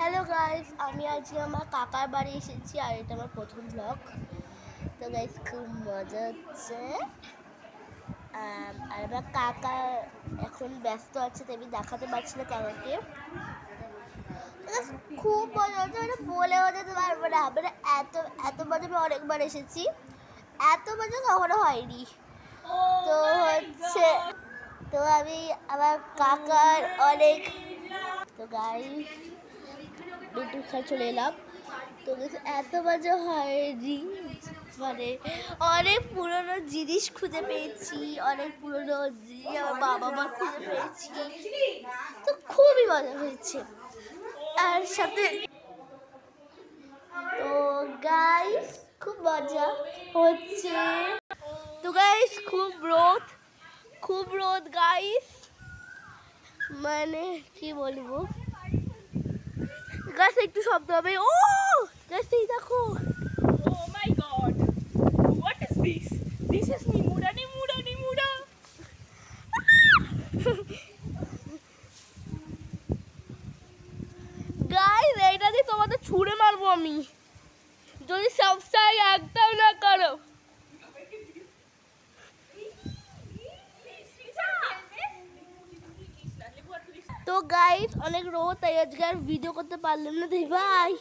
Hello guys, আমি আজকে আমার কাকার বাড়ি এসেছি আর এটা আমার প্রথম ব্লগ। তো গাইস খুব মজা হচ্ছে। আর আমার কাকা এখন ব্যস্ত আছে, তাই আমি দেখাতে পারছি না কাকাকে। খুব মজা হচ্ছে, মানে বলে বোঝাতে পারবো না। মানে এত এত মজা আমি অনেকবার এসেছি, এত মজা কখনো হয়নি। তো হচ্ছে তো আমি আমার কাকার অনেক তো গাইস একটু চলে এলাম। তো এত মজা হয়নি, মানে অনেক পুরনো জিনিস খুঁজে পেয়েছি, অনেক পুরনো জিনিস আমার বাবা মা খুঁজে পেয়েছি। তো খুবই মজা হয়েছে। আর সাথে তো গাইস খুব মজা হচ্ছে। তো গাইস খুব রোদ গাইস, মানে কি বলবো গাছ একটু শব্দ হবে। ও গাছ এই দেখো। Oh my god, what is this? This is Nimura. Guys এইটা দিয়ে তোমাদের ছুঁড়ে মারবো আমি যদি সাবস্ক্রাইব একদম না করো। তো গাইস অনেক রোদ, তাই আজকে আর ভিডিও করতে পারলাম না। বাই।